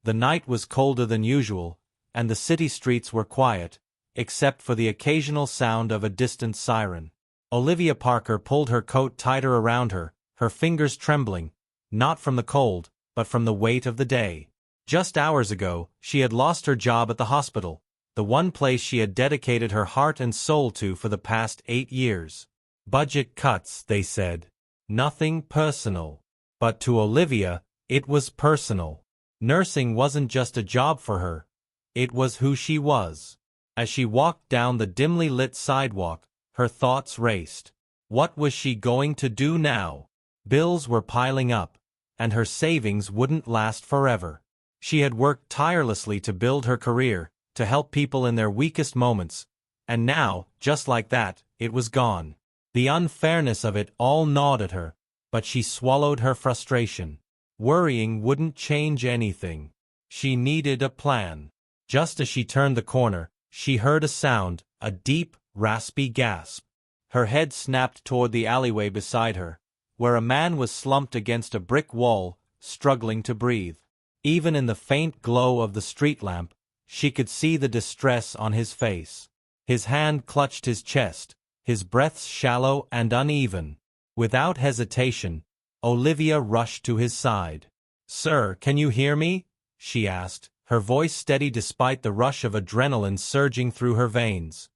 The night was colder than usual, and the city streets were quiet, except for the occasional sound of a distant siren. Olivia Parker pulled her coat tighter around her, her fingers trembling, not from the cold, but from the weight of the day. Just hours ago, she had lost her job at the hospital, the one place she had dedicated her heart and soul to for the past 8 years. Budget cuts, they said. Nothing personal. But to Olivia, it was personal. Nursing wasn't just a job for her. It was who she was. As she walked down the dimly lit sidewalk, her thoughts raced. What was she going to do now? Bills were piling up, and her savings wouldn't last forever. She had worked tirelessly to build her career, to help people in their weakest moments, and now, just like that, it was gone. The unfairness of it all gnawed at her, but she swallowed her frustration. Worrying wouldn't change anything. She needed a plan. Just as she turned the corner, she heard a sound, a deep, raspy gasp. Her head snapped toward the alleyway beside her, where a man was slumped against a brick wall, struggling to breathe. Even in the faint glow of the street lamp, she could see the distress on his face. His hand clutched his chest, his breath shallow and uneven. Without hesitation, Olivia rushed to his side. "Sir, can you hear me?" she asked, her voice steady despite the rush of adrenaline surging through her veins.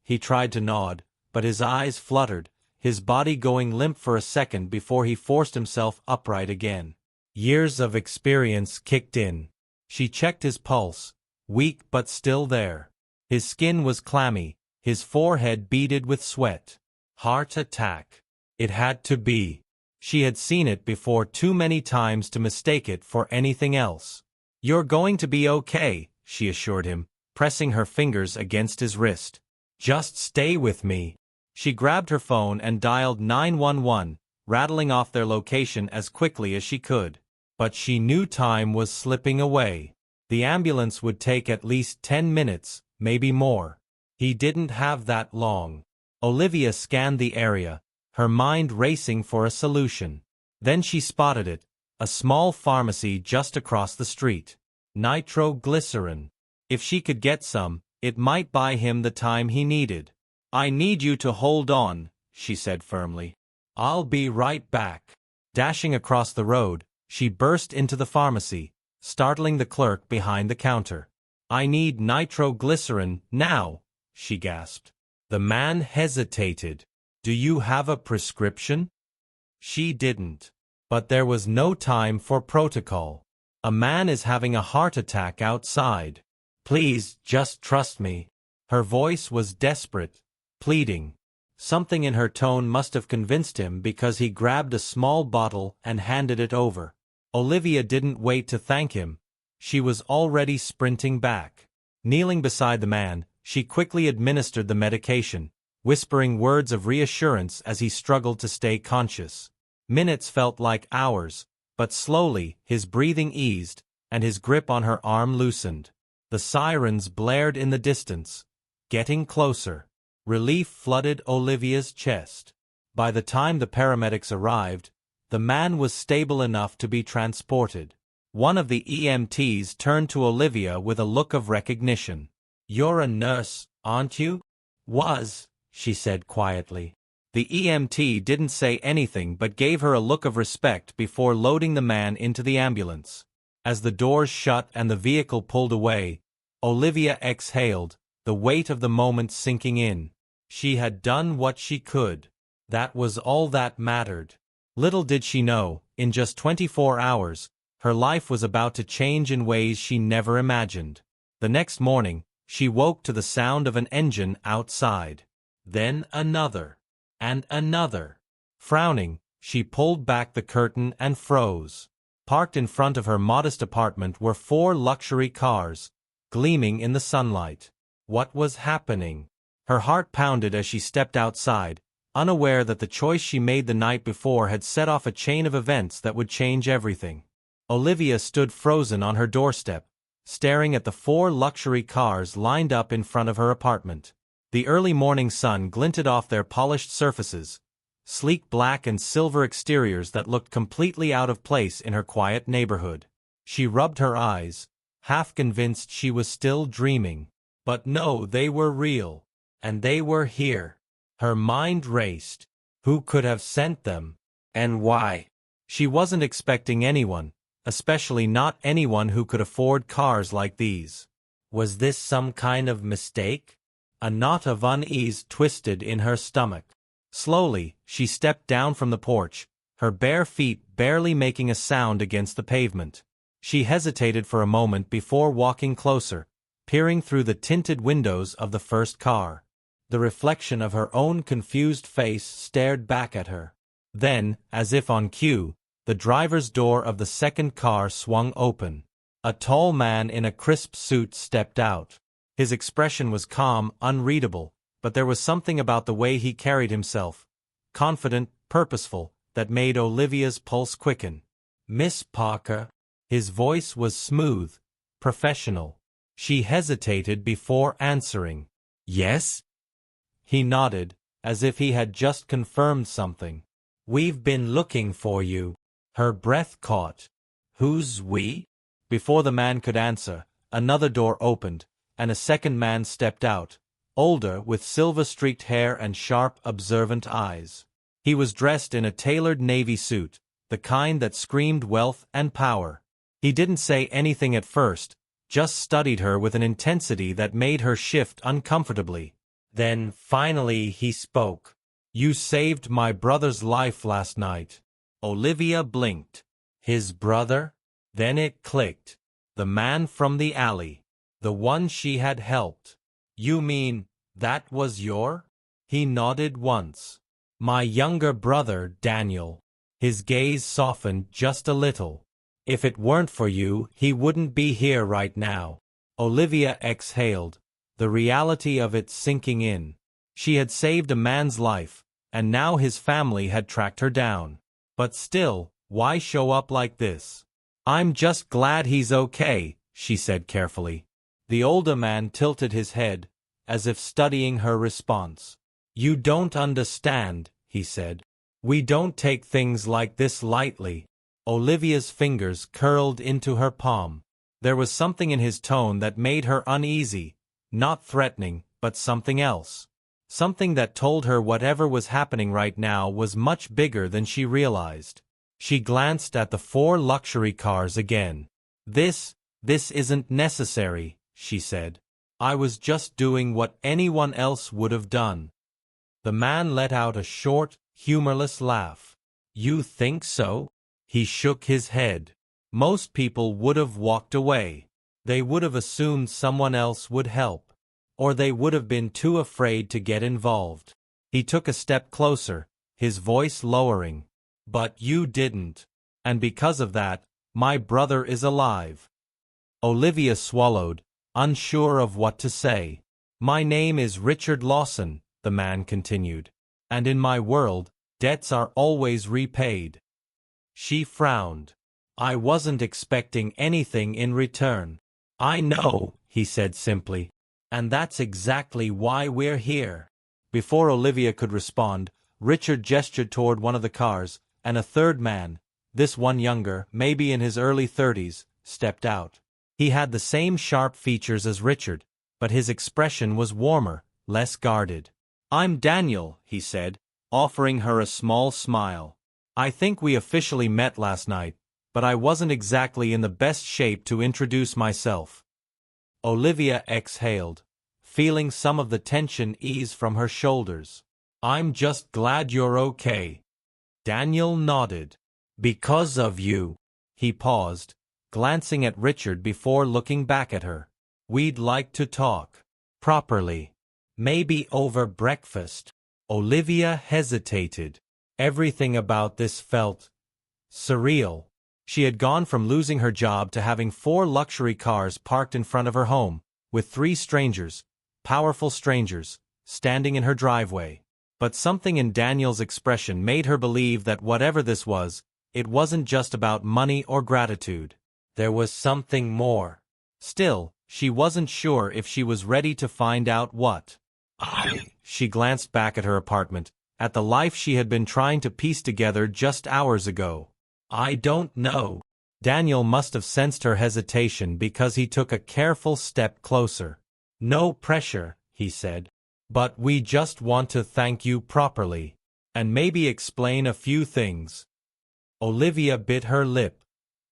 He tried to nod, but his eyes fluttered, his body going limp for a second before he forced himself upright again. Years of experience kicked in. She checked his pulse, weak but still there. His skin was clammy, his forehead beaded with sweat. Heart attack. It had to be. She had seen it before too many times to mistake it for anything else. "You're going to be okay," she assured him, pressing her fingers against his wrist. "Just stay with me." She grabbed her phone and dialed 911, rattling off their location as quickly as she could. But she knew time was slipping away. The ambulance would take at least 10 minutes, maybe more. He didn't have that long. Olivia scanned the area, her mind racing for a solution. Then she spotted it, a small pharmacy just across the street. Nitroglycerin. If she could get some, it might buy him the time he needed. "I need you to hold on," she said firmly. "I'll be right back." Dashing across the road, she burst into the pharmacy, startling the clerk behind the counter. "I need nitroglycerin now," she gasped. The man hesitated. "Do you have a prescription?" She didn't. But there was no time for protocol. "A man is having a heart attack outside. Please, just trust me." Her voice was desperate, pleading. Something in her tone must have convinced him because he grabbed a small bottle and handed it over. Olivia didn't wait to thank him. She was already sprinting back. Kneeling beside the man, she quickly administered the medication, whispering words of reassurance as he struggled to stay conscious. Minutes felt like hours, but slowly his breathing eased, and his grip on her arm loosened. The sirens blared in the distance, getting closer. Relief flooded Olivia's chest. By the time the paramedics arrived, the man was stable enough to be transported. One of the EMTs turned to Olivia with a look of recognition. "You're a nurse, aren't you?" "Was," she said quietly. The EMT didn't say anything but gave her a look of respect before loading the man into the ambulance. As the doors shut and the vehicle pulled away, Olivia exhaled, the weight of the moment sinking in. She had done what she could. That was all that mattered. Little did she know, in just 24 hours, her life was about to change in ways she never imagined. The next morning, she woke to the sound of an engine outside. Then another. And another. Frowning, she pulled back the curtain and froze. Parked in front of her modest apartment were 4 luxury cars, gleaming in the sunlight. What was happening? Her heart pounded as she stepped outside, unaware that the choice she made the night before had set off a chain of events that would change everything. Olivia stood frozen on her doorstep, staring at the 4 luxury cars lined up in front of her apartment. The early morning sun glinted off their polished surfaces, sleek black and silver exteriors that looked completely out of place in her quiet neighborhood. She rubbed her eyes, half convinced she was still dreaming. But no, they were real. And they were here. Her mind raced. Who could have sent them? And why? She wasn't expecting anyone, especially not anyone who could afford cars like these. Was this some kind of mistake? A knot of unease twisted in her stomach. Slowly, she stepped down from the porch, her bare feet barely making a sound against the pavement. She hesitated for a moment before walking closer, peering through the tinted windows of the first car. The reflection of her own confused face stared back at her. Then, as if on cue, the driver's door of the second car swung open. A tall man in a crisp suit stepped out. His expression was calm, unreadable, but there was something about the way he carried himself, confident, purposeful, that made Olivia's pulse quicken. "Miss Parker." His voice was smooth, professional. She hesitated before answering. "Yes?" He nodded, as if he had just confirmed something. "We've been looking for you." Her breath caught. "Who's we?" Before the man could answer, another door opened, and a second man stepped out, older, with silver-streaked hair and sharp, observant eyes. He was dressed in a tailored navy suit, the kind that screamed wealth and power. He didn't say anything at first, just studied her with an intensity that made her shift uncomfortably. Then, finally, he spoke. "You saved my brother's life last night." Olivia blinked. His brother? Then it clicked. The man from the alley. The one she had helped. "You mean, that was your?" He nodded once. "My younger brother, Daniel." His gaze softened just a little. "If it weren't for you, he wouldn't be here right now." Olivia exhaled, the reality of it sinking in. She had saved a man's life, and now his family had tracked her down. But still, why show up like this? "I'm just glad he's okay," she said carefully. The older man tilted his head, as if studying her response. "You don't understand," he said. "We don't take things like this lightly." Olivia's fingers curled into her palm. There was something in his tone that made her uneasy, not threatening, but something else. Something that told her whatever was happening right now was much bigger than she realized. She glanced at the 4 luxury cars again. This isn't necessary," she said. "I was just doing what anyone else would have done." The man let out a short, humorless laugh. "You think so?" He shook his head. "Most people would have walked away. They would have assumed someone else would help. Or they would have been too afraid to get involved." He took a step closer, his voice lowering. "But you didn't. And because of that, my brother is alive." Olivia swallowed, unsure of what to say. "My name is Richard Lawson," the man continued. "And in my world, debts are always repaid." She frowned. "I wasn't expecting anything in return." "I know," he said simply. "And that's exactly why we're here." Before Olivia could respond, Richard gestured toward one of the cars, and a third man, this one younger, maybe in his early 30s, stepped out. He had the same sharp features as Richard, but his expression was warmer, less guarded. "I'm Daniel," he said, offering her a small smile. "I think we officially met last night, but I wasn't exactly in the best shape to introduce myself." Olivia exhaled, feeling some of the tension ease from her shoulders. "I'm just glad you're okay." Daniel nodded. "Because of you." He paused, glancing at Richard before looking back at her. "We'd like to talk. Properly. Maybe over breakfast." Olivia hesitated. Everything about this felt surreal. She had gone from losing her job to having 4 luxury cars parked in front of her home, with 3 strangers, powerful strangers, standing in her driveway. But something in Daniel's expression made her believe that whatever this was, it wasn't just about money or gratitude. There was something more. Still, she wasn't sure if she was ready to find out what. She glanced back at her apartment, at the life she had been trying to piece together just hours ago. "I don't know." Daniel must have sensed her hesitation because he took a careful step closer. "No pressure," he said. "But we just want to thank you properly. And maybe explain a few things." Olivia bit her lip,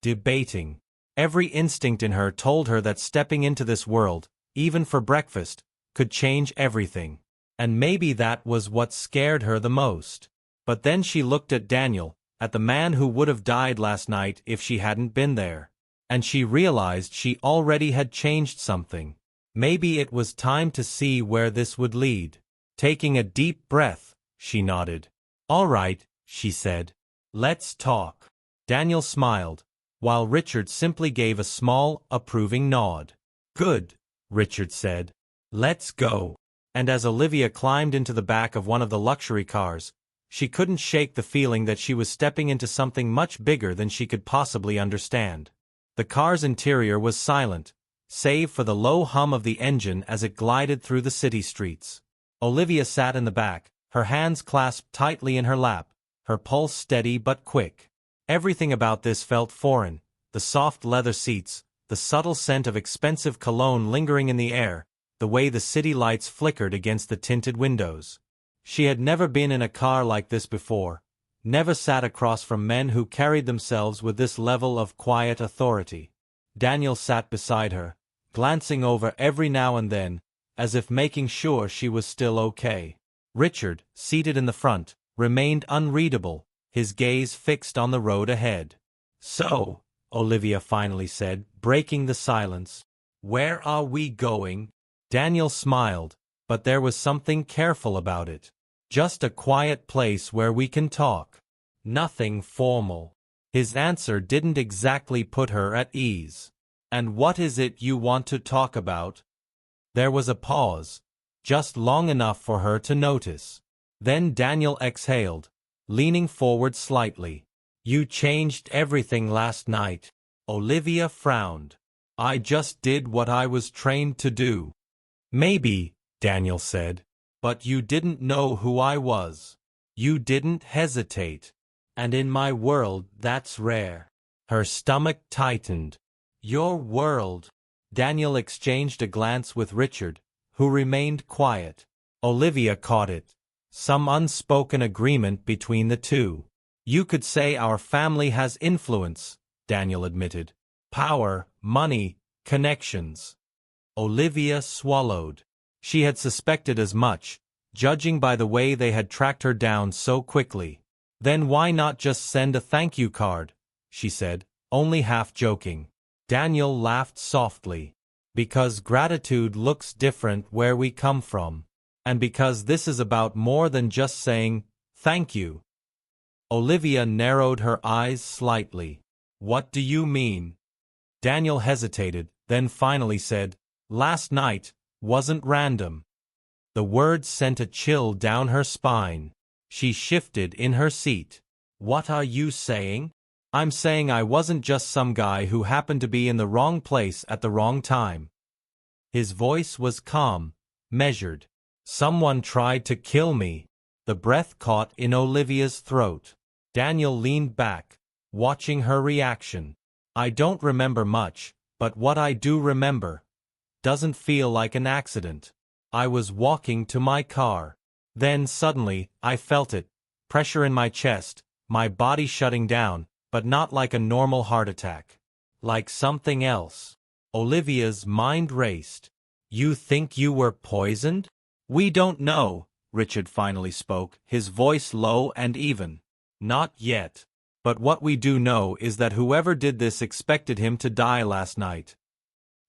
debating. Every instinct in her told her that stepping into this world, even for breakfast, could change everything. And maybe that was what scared her the most. But then she looked at Daniel, at the man who would have died last night if she hadn't been there. And she realized she already had changed something. Maybe it was time to see where this would lead. Taking a deep breath, she nodded. "All right," she said. "Let's talk." Daniel smiled, while Richard simply gave a small, approving nod. "Good," Richard said. "Let's go." And as Olivia climbed into the back of one of the luxury cars, she couldn't shake the feeling that she was stepping into something much bigger than she could possibly understand. The car's interior was silent, save for the low hum of the engine as it glided through the city streets. Olivia sat in the back, her hands clasped tightly in her lap, her pulse steady but quick. Everything about this felt foreign, the soft leather seats, the subtle scent of expensive cologne lingering in the air, the way the city lights flickered against the tinted windows. She had never been in a car like this before, never sat across from men who carried themselves with this level of quiet authority. Daniel sat beside her, glancing over every now and then, as if making sure she was still okay. Richard, seated in the front, remained unreadable, his gaze fixed on the road ahead. "So," Olivia finally said, breaking the silence, "where are we going?" Daniel smiled, but there was something careful about it. "Just a quiet place where we can talk. Nothing formal." His answer didn't exactly put her at ease. "And what is it you want to talk about?" There was a pause, just long enough for her to notice. Then Daniel exhaled, leaning forward slightly. "You changed everything last night." Olivia frowned. "I just did what I was trained to do." "Maybe," Daniel said, "but you didn't know who I was. You didn't hesitate. And in my world, that's rare." Her stomach tightened. "Your world?" Daniel exchanged a glance with Richard, who remained quiet. Olivia caught it. Some unspoken agreement between the two. "You could say our family has influence," Daniel admitted. "Power, money, connections." Olivia swallowed. She had suspected as much, judging by the way they had tracked her down so quickly. "Then why not just send a thank you card?" she said, only half joking. Daniel laughed softly. "Because gratitude looks different where we come from. And because this is about more than just saying, thank you." Olivia narrowed her eyes slightly. "What do you mean?" Daniel hesitated, then finally said, "Last night wasn't random." The words sent a chill down her spine. She shifted in her seat. "What are you saying?" "I'm saying I wasn't just some guy who happened to be in the wrong place at the wrong time." His voice was calm, measured. "Someone tried to kill me." The breath caught in Olivia's throat. Daniel leaned back, watching her reaction. "I don't remember much, but what I do remember doesn't feel like an accident. I was walking to my car. Then suddenly, I felt it, pressure in my chest, my body shutting down, but not like a normal heart attack. Like something else." Olivia's mind raced. "You think you were poisoned?" "We don't know," Richard finally spoke, his voice low and even. "Not yet. But what we do know is that whoever did this expected him to die last night."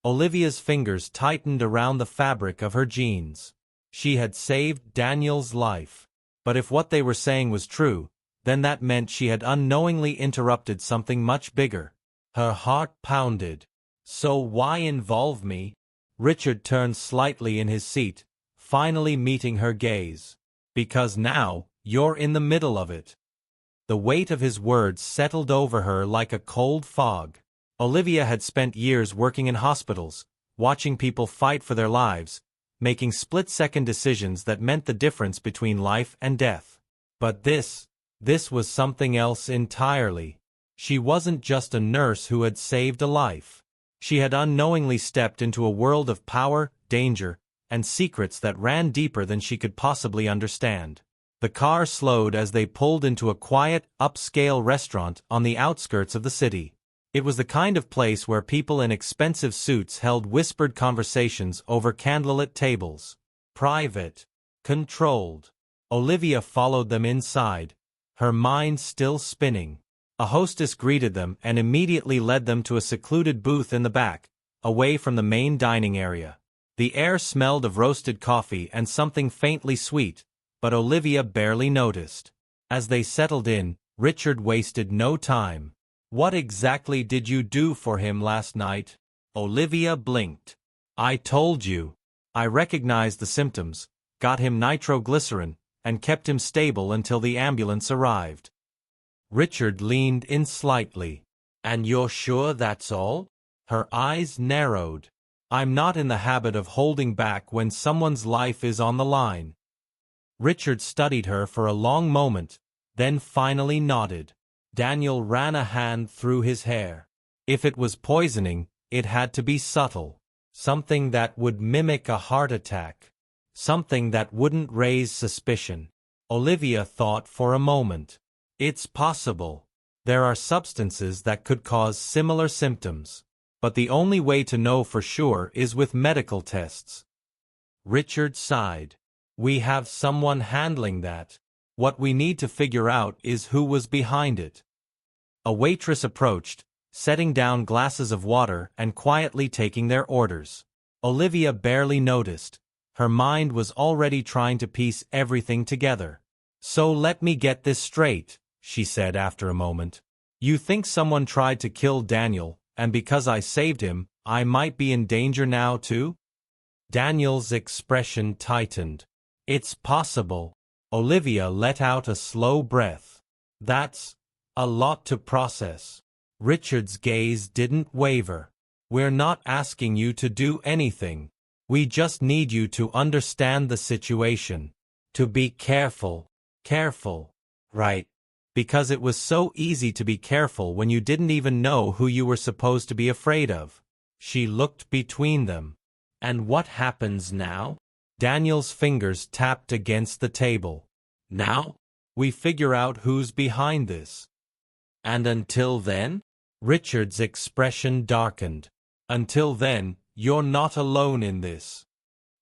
Olivia's fingers tightened around the fabric of her jeans. She had saved Daniel's life. But if what they were saying was true, then that meant she had unknowingly interrupted something much bigger. Her heart pounded. "So why involve me?" Richard turned slightly in his seat, finally meeting her gaze. "Because now, you're in the middle of it." The weight of his words settled over her like a cold fog. Olivia had spent years working in hospitals, watching people fight for their lives, making split-second decisions that meant the difference between life and death. But this was something else entirely. She wasn't just a nurse who had saved a life. She had unknowingly stepped into a world of power, danger, and secrets that ran deeper than she could possibly understand. The car slowed as they pulled into a quiet, upscale restaurant on the outskirts of the city. It was the kind of place where people in expensive suits held whispered conversations over candlelit tables. Private. Controlled. Olivia followed them inside, her mind still spinning. A hostess greeted them and immediately led them to a secluded booth in the back, away from the main dining area. The air smelled of roasted coffee and something faintly sweet, but Olivia barely noticed. As they settled in, Richard wasted no time. "What exactly did you do for him last night?" Olivia blinked. "I told you. I recognized the symptoms, got him nitroglycerin, and kept him stable until the ambulance arrived." Richard leaned in slightly. "And you're sure that's all?" Her eyes narrowed. "I'm not in the habit of holding back when someone's life is on the line." Richard studied her for a long moment, then finally nodded. Daniel ran a hand through his hair. If it was poisoning, it had to be subtle. Something that would mimic a heart attack. Something that wouldn't raise suspicion. Olivia thought for a moment. It's possible. There are substances that could cause similar symptoms. But the only way to know for sure is with medical tests. Richard sighed. "We have someone handling that. What we need to figure out is who was behind it." A waitress approached, setting down glasses of water and quietly taking their orders. Olivia barely noticed. Her mind was already trying to piece everything together. "So let me get this straight," she said after a moment. "You think someone tried to kill Daniel, and because I saved him, I might be in danger now too?" Daniel's expression tightened. "It's possible." Olivia let out a slow breath. "That's a lot to process." Richard's gaze didn't waver. "We're not asking you to do anything. We just need you to understand the situation. To be careful." Careful. Right. Because it was so easy to be careful when you didn't even know who you were supposed to be afraid of. She looked between them. "And what happens now?" Daniel's fingers tapped against the table. "Now? We figure out who's behind this." "And until then?" Richard's expression darkened. "Until then, you're not alone in this."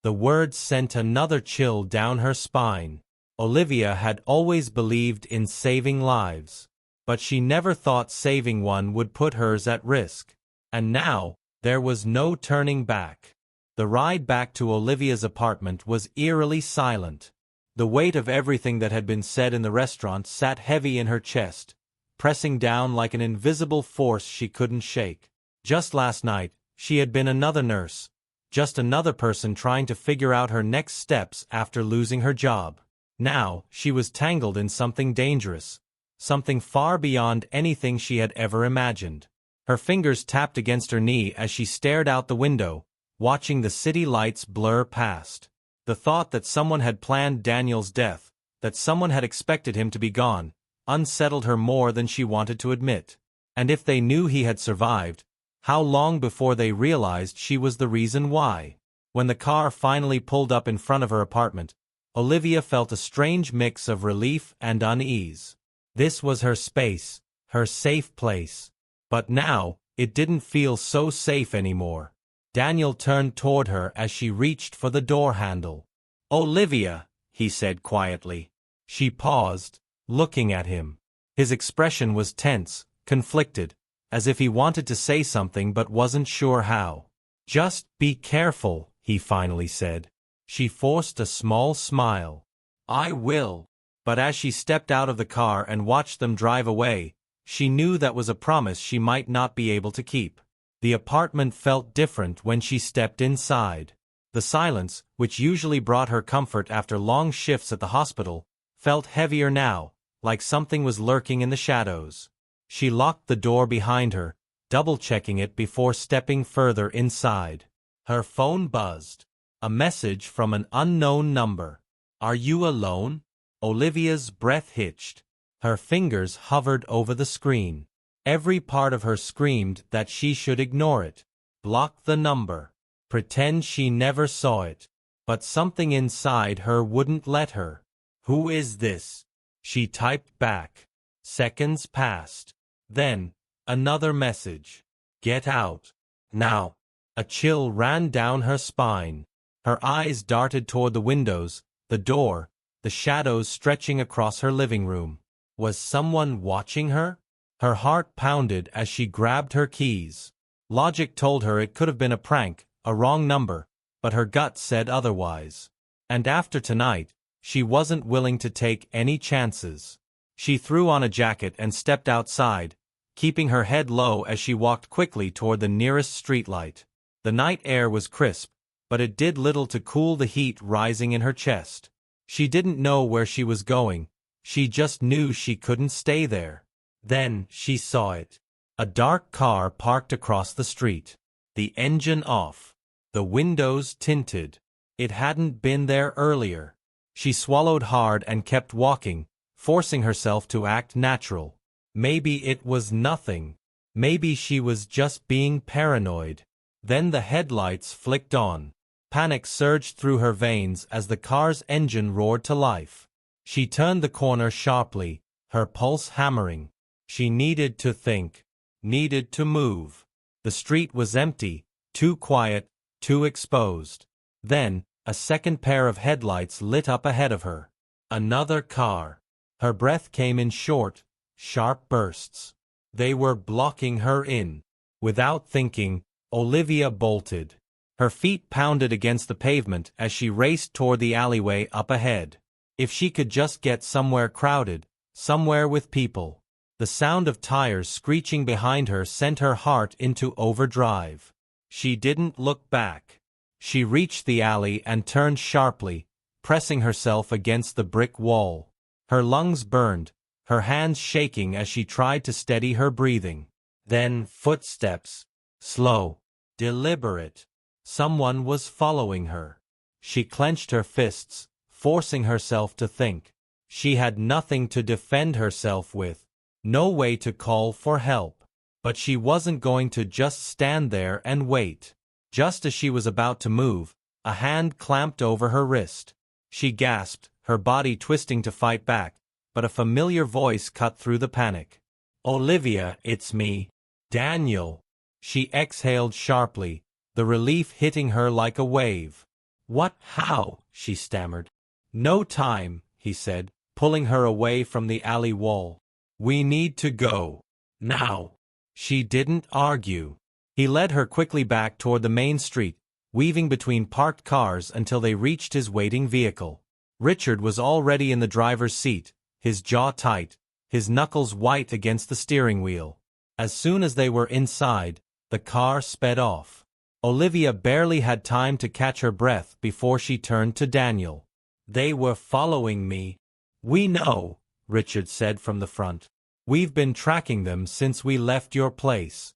The words sent another chill down her spine. Olivia had always believed in saving lives, but she never thought saving one would put hers at risk. And now, there was no turning back. The ride back to Olivia's apartment was eerily silent. The weight of everything that had been said in the restaurant sat heavy in her chest, pressing down like an invisible force she couldn't shake. Just last night, she had been another nurse, just another person trying to figure out her next steps after losing her job. Now, she was tangled in something dangerous, something far beyond anything she had ever imagined. Her fingers tapped against her knee as she stared out the window, watching the city lights blur past. The thought that someone had planned Daniel's death, that someone had expected him to be gone, unsettled her more than she wanted to admit. And if they knew he had survived, how long before they realized she was the reason why? When the car finally pulled up in front of her apartment, Olivia felt a strange mix of relief and unease. This was her space, her safe place. But now, it didn't feel so safe anymore. Daniel turned toward her as she reached for the door handle. "Olivia," he said quietly. She paused, looking at him. His expression was tense, conflicted, as if he wanted to say something but wasn't sure how. "Just be careful," he finally said. She forced a small smile. "I will." But as she stepped out of the car and watched them drive away, she knew that was a promise she might not be able to keep. The apartment felt different when she stepped inside. The silence, which usually brought her comfort after long shifts at the hospital, felt heavier now, like something was lurking in the shadows. She locked the door behind her, double-checking it before stepping further inside. Her phone buzzed. A message from an unknown number. "Are you alone?" Olivia's breath hitched. Her fingers hovered over the screen. Every part of her screamed that she should ignore it. Block the number. Pretend she never saw it. But something inside her wouldn't let her. Who is this? She typed back. Seconds passed. Then, another message. Get out. Now. A chill ran down her spine. Her eyes darted toward the windows, the door, the shadows stretching across her living room. Was someone watching her? Her heart pounded as she grabbed her keys. Logic told her it could have been a prank, a wrong number, but her gut said otherwise. And after tonight, she wasn't willing to take any chances. She threw on a jacket and stepped outside, keeping her head low as she walked quickly toward the nearest streetlight. The night air was crisp, but it did little to cool the heat rising in her chest. She didn't know where she was going, she just knew she couldn't stay there. Then she saw it. A dark car parked across the street. The engine off. The windows tinted. It hadn't been there earlier. She swallowed hard and kept walking, forcing herself to act natural. Maybe it was nothing. Maybe she was just being paranoid. Then the headlights flicked on. Panic surged through her veins as the car's engine roared to life. She turned the corner sharply, her pulse hammering. She needed to think. Needed to move. The street was empty, too quiet, too exposed. Then, a second pair of headlights lit up ahead of her. Another car. Her breath came in short, sharp bursts. They were blocking her in. Without thinking, Olivia bolted. Her feet pounded against the pavement as she raced toward the alleyway up ahead. If she could just get somewhere crowded, somewhere with people. The sound of tires screeching behind her sent her heart into overdrive. She didn't look back. She reached the alley and turned sharply, pressing herself against the brick wall. Her lungs burned, her hands shaking as she tried to steady her breathing. Then footsteps. Slow. Deliberate. Someone was following her. She clenched her fists, forcing herself to think. She had nothing to defend herself with. No way to call for help. But she wasn't going to just stand there and wait. Just as she was about to move, a hand clamped over her wrist. She gasped, her body twisting to fight back, but a familiar voice cut through the panic. "Olivia, it's me. Daniel." She exhaled sharply, the relief hitting her like a wave. "What? How?" she stammered. "No time," he said, pulling her away from the alley wall. "We need to go. Now." She didn't argue. He led her quickly back toward the main street, weaving between parked cars until they reached his waiting vehicle. Richard was already in the driver's seat, his jaw tight, his knuckles white against the steering wheel. As soon as they were inside, the car sped off. Olivia barely had time to catch her breath before she turned to Daniel. "They were following me." "We know," Richard said from the front. "We've been tracking them since we left your place."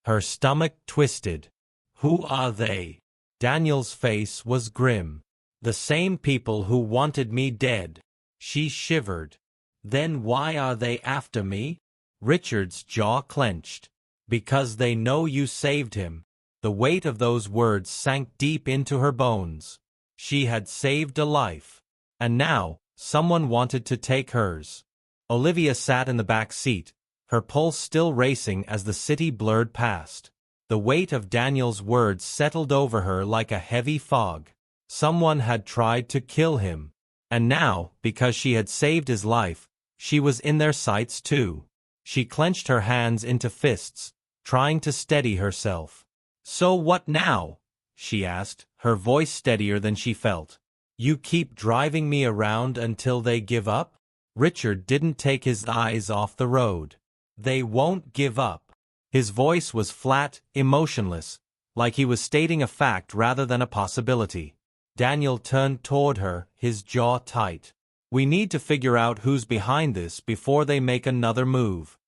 Her stomach twisted. "Who are they?" Daniel's face was grim. "The same people who wanted me dead." She shivered. "Then why are they after me?" Richard's jaw clenched. "Because they know you saved him." The weight of those words sank deep into her bones. She had saved a life. And now, someone wanted to take hers. Olivia sat in the back seat, her pulse still racing as the city blurred past. The weight of Daniel's words settled over her like a heavy fog. Someone had tried to kill him. And now, because she had saved his life, she was in their sights too. She clenched her hands into fists, trying to steady herself. "So what now?" she asked, her voice steadier than she felt. "You keep driving me around until they give up?" Richard didn't take his eyes off the road. "They won't give up." His voice was flat, emotionless, like he was stating a fact rather than a possibility. Daniel turned toward her, his jaw tight. "We need to figure out who's behind this before they make another move."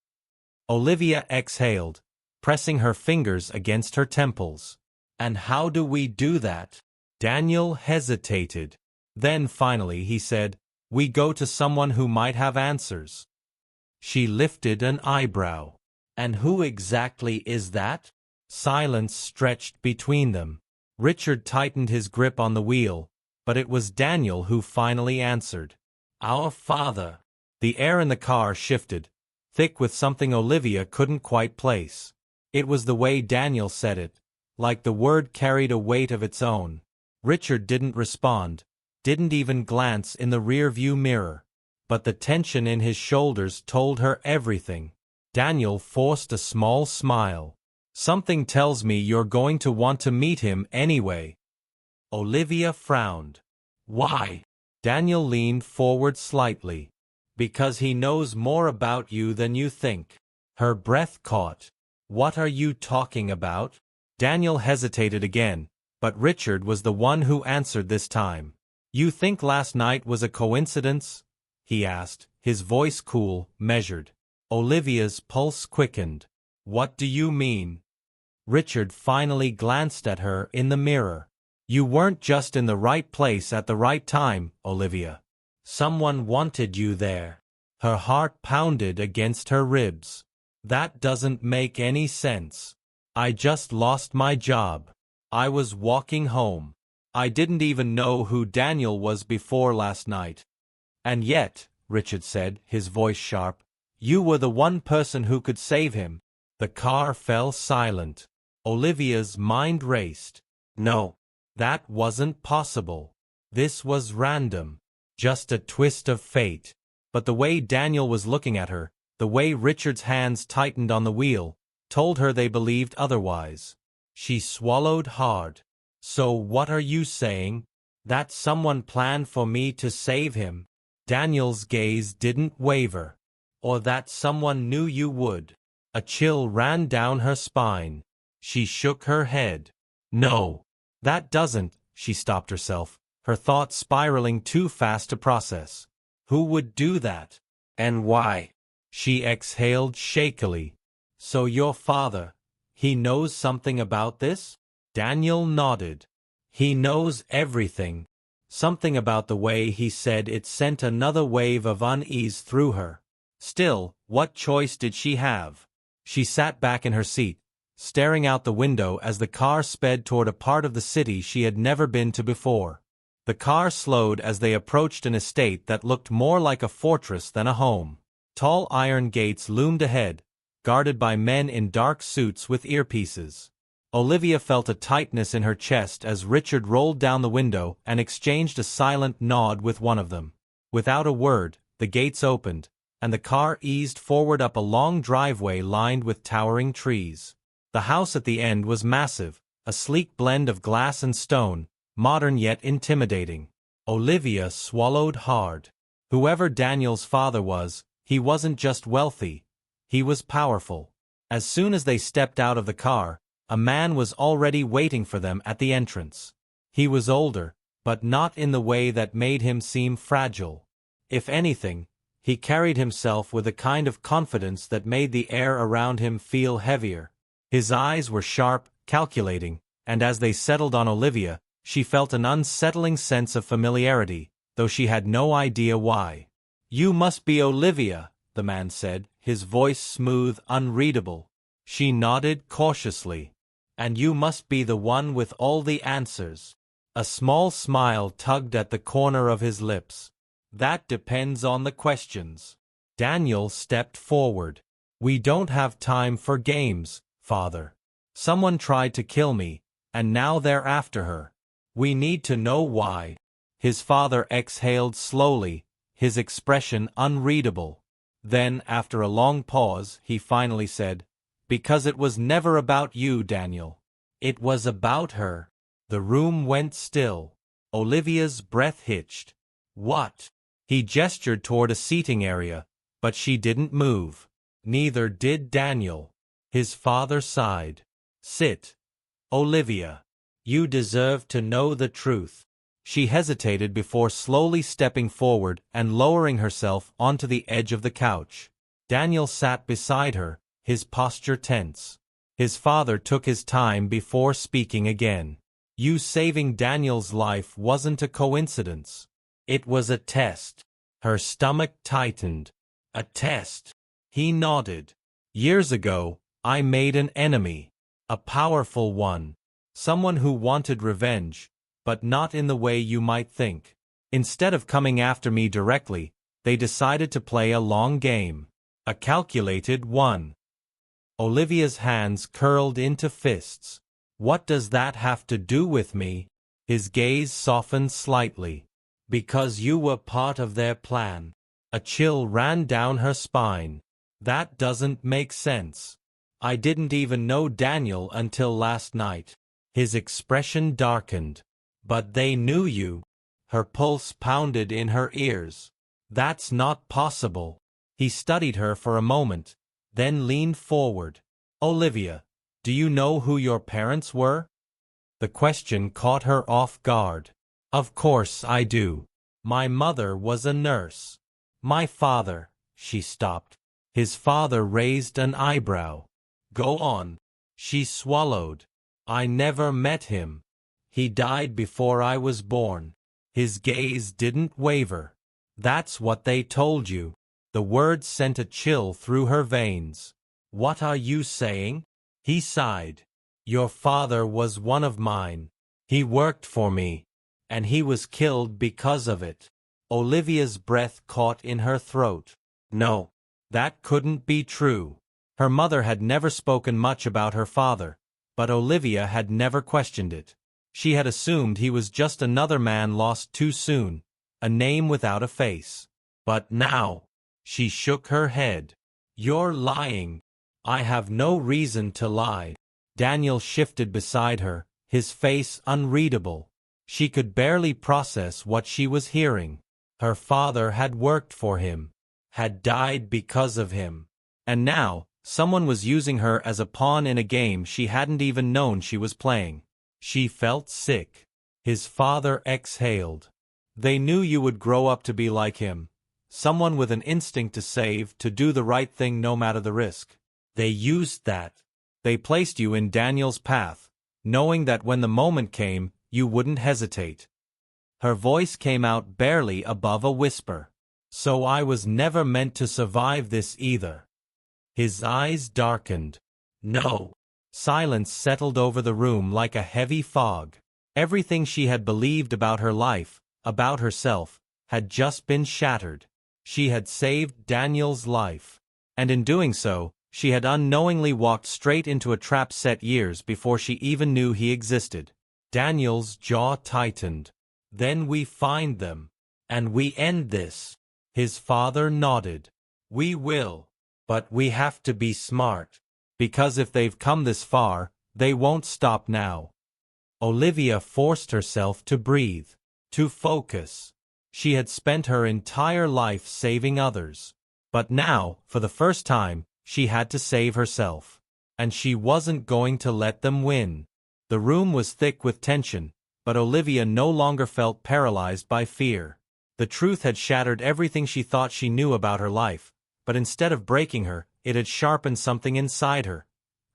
Olivia exhaled, pressing her fingers against her temples. "And how do we do that?" Daniel hesitated. Then finally he said, "We go to someone who might have answers." She lifted an eyebrow. And who exactly is that? Silence stretched between them. Richard tightened his grip on the wheel, but it was Daniel who finally answered. Our father. The air in the car shifted, thick with something Olivia couldn't quite place. It was the way Daniel said it, like the word carried a weight of its own. Richard didn't respond, didn't even glance in the rear-view mirror. But the tension in his shoulders told her everything. Daniel forced a small smile. Something tells me you're going to want to meet him anyway. Olivia frowned. Why? Daniel leaned forward slightly. Because he knows more about you than you think. Her breath caught. What are you talking about? Daniel hesitated again, but Richard was the one who answered this time. You think last night was a coincidence? He asked, his voice cool, measured. Olivia's pulse quickened. What do you mean? Richard finally glanced at her in the mirror. You weren't just in the right place at the right time, Olivia. Someone wanted you there. Her heart pounded against her ribs. That doesn't make any sense. I just lost my job. I was walking home. I didn't even know who Daniel was before last night. And yet, Richard said, his voice sharp, you were the one person who could save him. The car fell silent. Olivia's mind raced. No, that wasn't possible. This was random. Just a twist of fate. But the way Daniel was looking at her, the way Richard's hands tightened on the wheel, told her they believed otherwise. She swallowed hard. So what are you saying? That someone planned for me to save him? Daniel's gaze didn't waver. Or that someone knew you would? A chill ran down her spine. She shook her head. No, that doesn't, she stopped herself, her thoughts spiraling too fast to process. Who would do that? And why? She exhaled shakily. So your father, he knows something about this? Daniel nodded. He knows everything. Something about the way he said it sent another wave of unease through her. Still, what choice did she have? She sat back in her seat, staring out the window as the car sped toward a part of the city she had never been to before. The car slowed as they approached an estate that looked more like a fortress than a home. Tall iron gates loomed ahead, guarded by men in dark suits with earpieces. Olivia felt a tightness in her chest as Richard rolled down the window and exchanged a silent nod with one of them. Without a word, the gates opened, and the car eased forward up a long driveway lined with towering trees. The house at the end was massive, a sleek blend of glass and stone, modern yet intimidating. Olivia swallowed hard. Whoever Daniel's father was, he wasn't just wealthy, he was powerful. As soon as they stepped out of the car, a man was already waiting for them at the entrance. He was older, but not in the way that made him seem fragile. If anything, he carried himself with a kind of confidence that made the air around him feel heavier. His eyes were sharp, calculating, and as they settled on Olivia, she felt an unsettling sense of familiarity, though she had no idea why. You must be Olivia, the man said, his voice smooth, unreadable. She nodded cautiously. And you must be the one with all the answers. A small smile tugged at the corner of his lips. That depends on the questions. Daniel stepped forward. We don't have time for games, Father. Someone tried to kill me, and now they're after her. We need to know why. His father exhaled slowly, his expression unreadable. Then, after a long pause, he finally said, Because it was never about you, Daniel. It was about her. The room went still. Olivia's breath hitched. What? He gestured toward a seating area, but she didn't move. Neither did Daniel. His father sighed. Sit. Olivia. You deserve to know the truth. She hesitated before slowly stepping forward and lowering herself onto the edge of the couch. Daniel sat beside her, his posture tense. His father took his time before speaking again. You saving Daniel's life wasn't a coincidence. It was a test. Her stomach tightened. A test. He nodded. Years ago, I made an enemy. A powerful one. Someone who wanted revenge, but not in the way you might think. Instead of coming after me directly, they decided to play a long game. A calculated one. Olivia's hands curled into fists. What does that have to do with me? His gaze softened slightly. Because you were part of their plan. A chill ran down her spine. That doesn't make sense. I didn't even know Daniel until last night. His expression darkened. But they knew you. Her pulse pounded in her ears. That's not possible. He studied her for a moment, then leaned forward. Olivia, do you know who your parents were? The question caught her off guard. Of course I do. My mother was a nurse. My father, she stopped. His father raised an eyebrow. Go on. She swallowed. I never met him. He died before I was born. His gaze didn't waver. That's what they told you. The words sent a chill through her veins. What are you saying? He sighed. Your father was one of mine. He worked for me. And he was killed because of it. Olivia's breath caught in her throat. No, that couldn't be true. Her mother had never spoken much about her father, but Olivia had never questioned it. She had assumed he was just another man lost too soon, a name without a face. But now, she shook her head. You're lying. I have no reason to lie. Daniel shifted beside her, his face unreadable. She could barely process what she was hearing. Her father had worked for him, had died because of him. And now, someone was using her as a pawn in a game she hadn't even known she was playing. She felt sick. His father exhaled. They knew you would grow up to be like him. Someone with an instinct to save, to do the right thing no matter the risk. They used that. They placed you in Daniel's path, knowing that when the moment came, you wouldn't hesitate. Her voice came out barely above a whisper. So I was never meant to survive this either. His eyes darkened. No. Silence settled over the room like a heavy fog. Everything she had believed about her life, about herself, had just been shattered. She had saved Daniel's life. And in doing so, she had unknowingly walked straight into a trap set years before she even knew he existed. Daniel's jaw tightened. Then we find them. And we end this. His father nodded. We will. But we have to be smart. Because if they've come this far, they won't stop now. Olivia forced herself to breathe, to focus. She had spent her entire life saving others. But now, for the first time, she had to save herself. And she wasn't going to let them win. The room was thick with tension, but Olivia no longer felt paralyzed by fear. The truth had shattered everything she thought she knew about her life, but instead of breaking her, it had sharpened something inside her,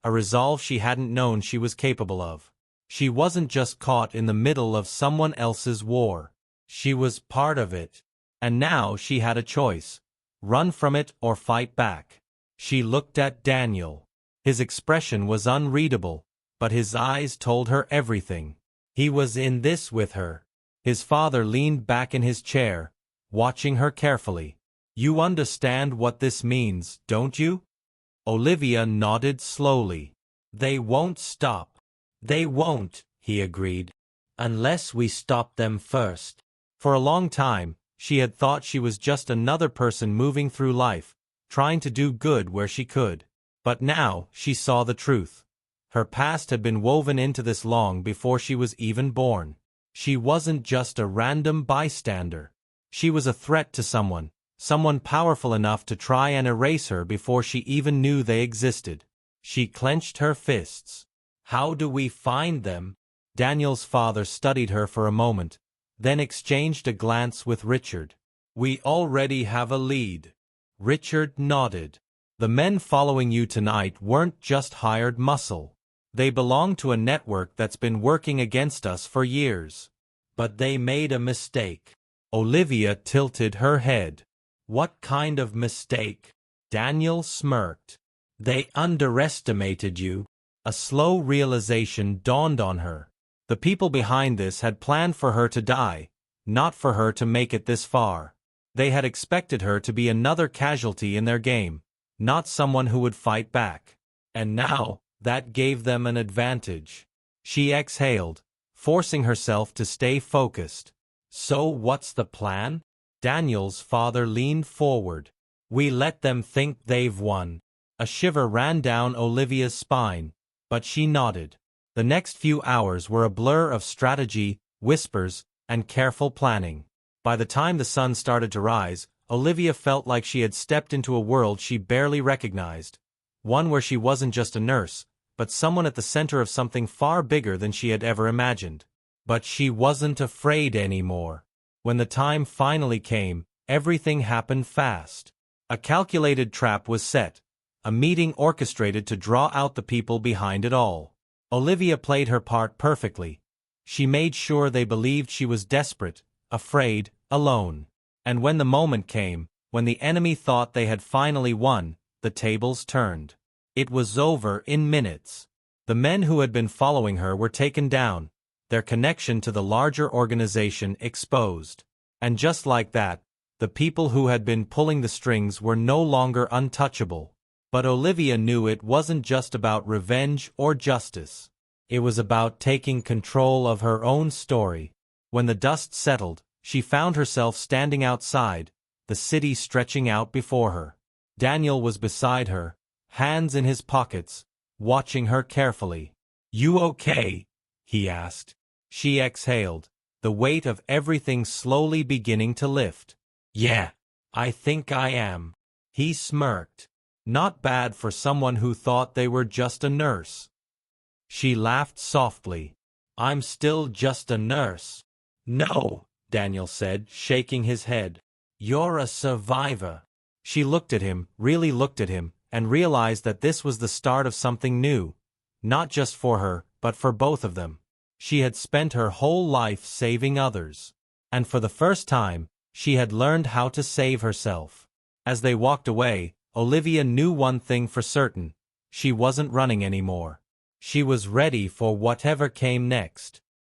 a resolve she hadn't known she was capable of. She wasn't just caught in the middle of someone else's war. She was part of it. And now she had a choice: run from it or fight back. She looked at Daniel. His expression was unreadable, but his eyes told her everything. He was in this with her. His father leaned back in his chair, watching her carefully. You understand what this means, don't you? Olivia nodded slowly. They won't stop. They won't, he agreed. Unless we stop them first. For a long time, she had thought she was just another person moving through life, trying to do good where she could. But now, she saw the truth. Her past had been woven into this long before she was even born. She wasn't just a random bystander. She was a threat to someone powerful enough to try and erase her before she even knew they existed. She clenched her fists. How do we find them? Daniel's father studied her for a moment, then exchanged a glance with Richard. We already have a lead. Richard nodded. The men following you tonight weren't just hired muscle. They belong to a network that's been working against us for years. But they made a mistake. Olivia tilted her head. What kind of mistake? Daniel smirked. They underestimated you. A slow realization dawned on her. The people behind this had planned for her to die, not for her to make it this far. They had expected her to be another casualty in their game, not someone who would fight back. And now, that gave them an advantage. She exhaled, forcing herself to stay focused. So what's the plan? Daniel's father leaned forward. We let them think they've won. A shiver ran down Olivia's spine, but she nodded. The next few hours were a blur of strategy, whispers, and careful planning. By the time the sun started to rise, Olivia felt like she had stepped into a world she barely recognized. One where she wasn't just a nurse, but someone at the center of something far bigger than she had ever imagined. But she wasn't afraid anymore. When the time finally came, everything happened fast. A calculated trap was set, a meeting orchestrated to draw out the people behind it all. Olivia played her part perfectly. She made sure they believed she was desperate, afraid, alone. And when the moment came, when the enemy thought they had finally won, the tables turned. It was over in minutes. The men who had been following her were taken down, their connection to the larger organization exposed. And just like that, the people who had been pulling the strings were no longer untouchable. But Olivia knew it wasn't just about revenge or justice. It was about taking control of her own story. When the dust settled, she found herself standing outside, the city stretching out before her. Daniel was beside her, hands in his pockets, watching her carefully. "You okay?" he asked. She exhaled, the weight of everything slowly beginning to lift. "Yeah, I think I am." He smirked. Not bad for someone who thought they were just a nurse. She laughed softly. "I'm still just a nurse." "No," Daniel said, shaking his head. "You're a survivor." She looked at him, really looked at him, and realized that this was the start of something new. Not just for her, but for both of them. She had spent her whole life saving others. And for the first time, she had learned how to save herself. As they walked away, Olivia knew one thing for certain. She wasn't running anymore. She was ready for whatever came next.